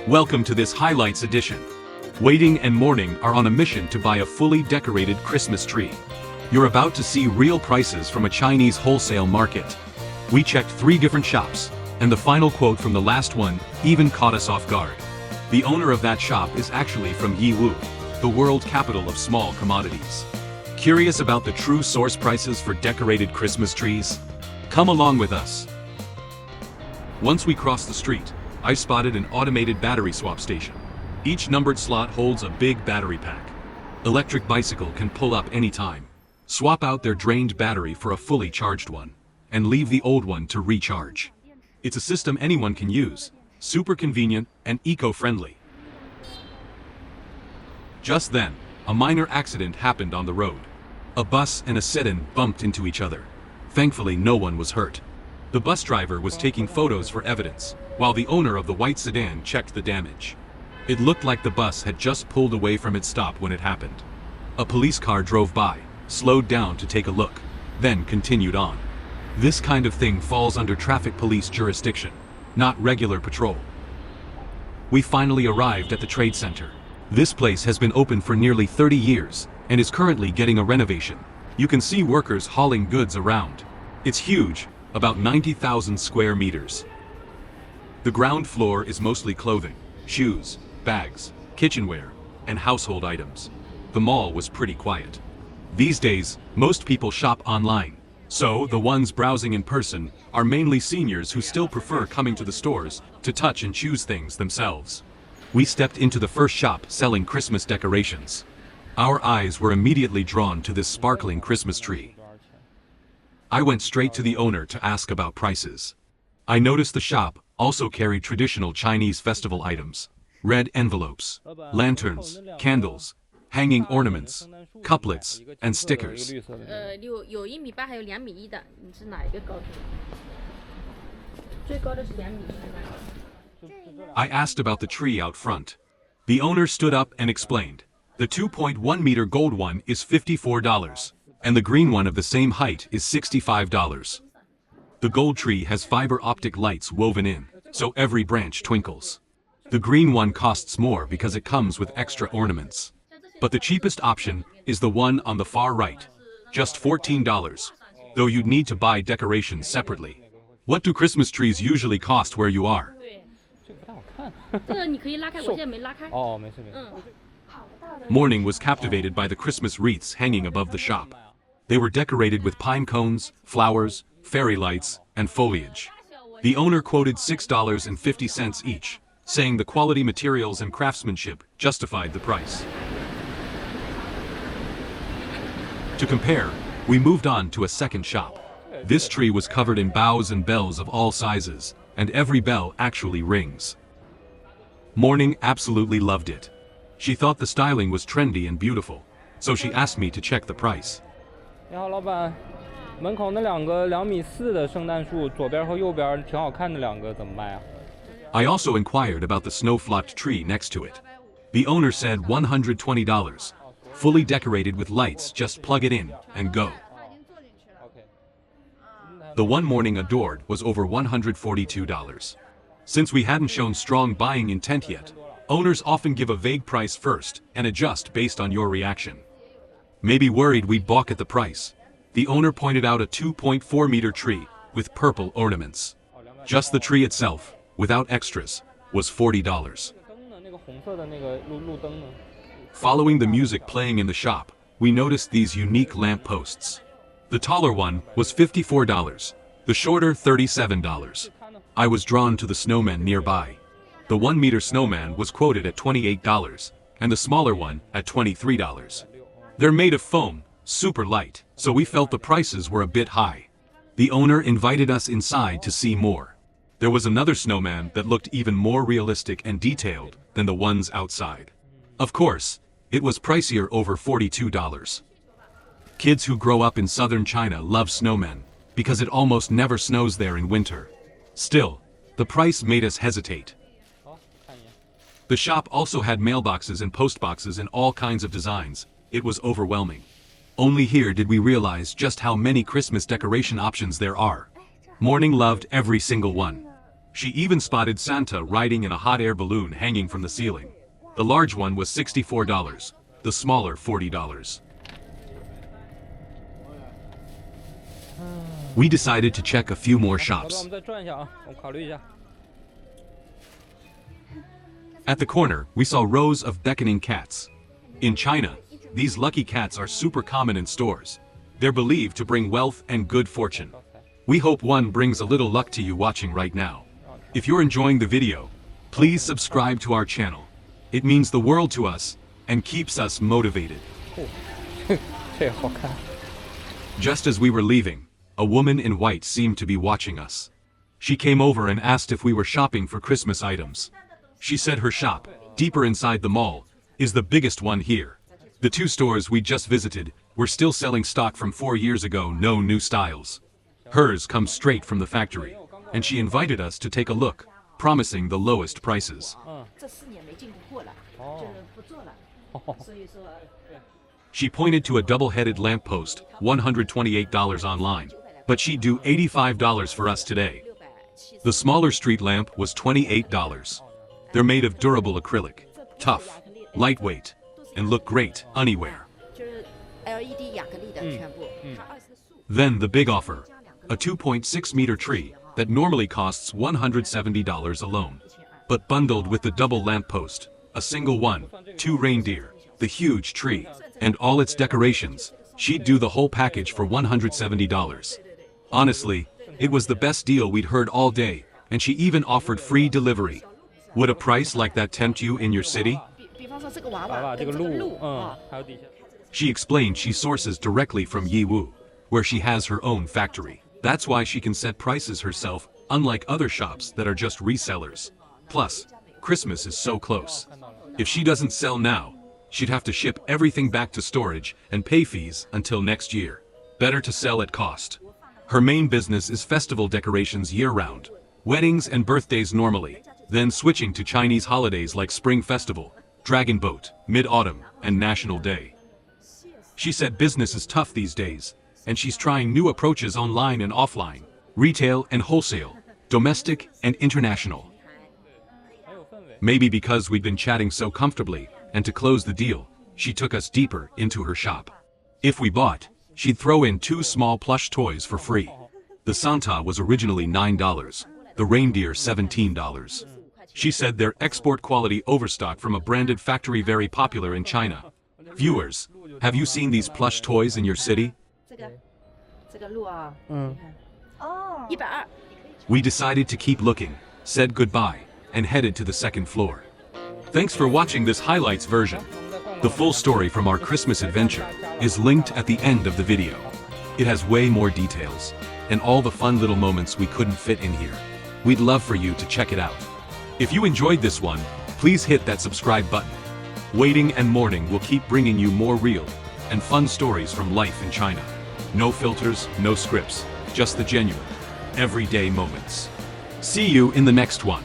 Welcome to this highlights edition. Waiting and Morning are on a mission to buy a fully decorated Christmas tree. You're about to see real prices from a Chinese wholesale market. We checked 3 different shops, and the final quote from the last one even caught us off guard. The owner of that shop is actually from Yiwu, the world capital of small commodities. Curious about the true source prices for decorated Christmas trees? Come along with us. Once we crossed the street, I spotted an automated battery swap station. Each numbered slot holds a big battery pack. Electric bicycle can pull up anytime. Swap out their drained battery for a fully charged one, and leave the old one to recharge. It's a system anyone can use, super convenient and eco-friendly. Just then, a minor accident happened on the road. A bus and a sedan bumped into each other. Thankfully, no one was hurt. The bus driver was taking photos for evidence, while the owner of the white sedan checked the damage. It looked like the bus had just pulled away from its stop when it happened. A police car drove by, slowed down to take a look, then continued on. This kind of thing falls under traffic police jurisdiction, not regular patrol. We finally arrived at the trade center. This place has been open for nearly 30 years and is currently getting a renovation. You can see workers hauling goods around. It's huge, about 90,000 square meters. The ground floor is mostly clothing, shoes, bags, kitchenware, and household items. The mall was pretty quiet. These days, most people shop online, so the ones browsing in person are mainly seniors who still prefer coming to the stores to touch and choose things themselves. We stepped into the first shop selling Christmas decorations. Our eyes were immediately drawn to this sparkling Christmas tree. I went straight to the owner to ask about prices. I noticed the shop also carried traditional Chinese festival items: red envelopes, lanterns, candles, hanging ornaments, couplets, and stickers. I asked about the tree out front. The owner stood up and explained. The 2.1-meter gold one is $54, and the green one of the same height is $65. The gold tree has fiber optic lights woven in, so every branch twinkles. The green one costs more because it comes with extra ornaments. But the cheapest option is the one on the far right, just $14, though you'd need to buy decorations separately. What do Christmas trees usually cost where you are? Morning was captivated by the Christmas wreaths hanging above the shop. They were decorated with pine cones, flowers, fairy lights, and foliage. The owner quoted $6.50 each, saying the quality materials and craftsmanship justified the price. To compare, we moved on to a second shop. This tree was covered in boughs and bells of all sizes, and every bell actually rings. Morning absolutely loved it. She thought the styling was trendy and beautiful, so she asked me to check the price. 你好，老板，门口那2个2.4米的圣诞树，左边和右边挺好看的2个，怎么卖啊？ I also inquired about the snow-flocked tree next to it. The owner said $120. Fully decorated with lights, just plug it in and go. The one Morning adored was over $142. Since we hadn't shown strong buying intent yet, owners often give a vague price first and adjust based on your reaction. Maybe worried we'd balk at the price, the owner pointed out a 2.4-meter tree with purple ornaments. Just the tree itself, without extras, was $40. Following the music playing in the shop, we noticed these unique lamp posts. The taller one was $54, the shorter $37. I was drawn to the snowmen nearby. The 1-meter snowman was quoted at $28, and the smaller one at $23. They're made of foam, super light, so we felt the prices were a bit high. The owner invited us inside to see more. There was another snowman that looked even more realistic and detailed than the ones outside. Of course, it was pricier, over $42. Kids who grow up in southern China love snowmen, because it almost never snows there in winter. Still, the price made us hesitate. The shop also had mailboxes and postboxes in all kinds of designs. It was overwhelming. Only here did we realize just how many Christmas decoration options there are. Morning loved every single one. She even spotted Santa riding in a hot air balloon hanging from the ceiling. The large one was $64, the smaller $40. We decided to check a few more 好的，我 shops. 们再转一下啊，我考虑一下。 At the corner, we saw rows of beckoning cats. In China, these lucky cats are super common in stores. They're believed to bring wealth and good fortune. We hope one brings a little luck to you watching right now. If you're enjoying the video, please subscribe to our channel. It means the world to us and keeps us motivated. 这好看。 Just as we were leaving, a woman in white seemed to be watching us. She came over and asked if we were shopping for Christmas items. She said her shop, deeper inside the mall, is the biggest one here. The two stores we just visited were still selling stock from 4 years ago, no new styles. Hers comes straight from the factory, and she invited us to take a look, promising the lowest prices. 这4年没进过货了，就是不做了，所以说 She pointed to a double-headed lamppost, $128 online, but she'd do $85 for us today. The smaller street lamp was $28. They're made of durable acrylic, tough, lightweight, and look great anywhere. 就是 LED 亚克力的全部，它20的数。 Then the big offer, a 2.6-meter tree that normally costs $170 alone. But bundled with the double lamppost, a single one, 2 reindeer, the huge tree, and all its decorations, she'd do the whole package for $170. Honestly, it was the best deal we'd heard all day, and she even offered free delivery. Would a price like that tempt you in your city? 比方说这个娃娃娃娃这个鹿跟这个鹿，啊，还有底下。 She explained she sources directly from Yiwu, where she has her own factory. That's why she can set prices herself, unlike other shops that are just resellers. Plus, Christmas is so close. If she doesn't sell now, she'd have to ship everything back to storage and pay fees until next year. Better to sell at cost. Her main business is festival decorations year-round, weddings and birthdays normally, then switching to Chinese holidays like Spring Festival, Dragon Boat, Mid-Autumn, and National Day. She said business is tough these days, and she's trying new approaches online and offline, retail and wholesale, domestic and international. Maybe because we'd been chatting so comfortably, and to close the deal, she took us deeper into her shop. If we bought, she'd throw in 2 small plush toys for free. The Santa was originally $9, the reindeer $17. She said they're export quality overstock from a branded factory very popular in China. Viewers, have you seen these plush toys in your city? 这个鹿啊， 嗯， 120。 We decided to keep looking, said goodbye, and headed to the second floor. Thanks for watching this highlights version. The full story from our Christmas adventure is linked at the end of the video. It has way more details, and all the fun little moments we couldn't fit in here. We'd love for you to check it out. If you enjoyed this one, please hit that subscribe button. Waiting and Morning will keep bringing you more real and fun stories from life in China. No filters, no scripts, just the genuine, everyday moments. See you in the next one.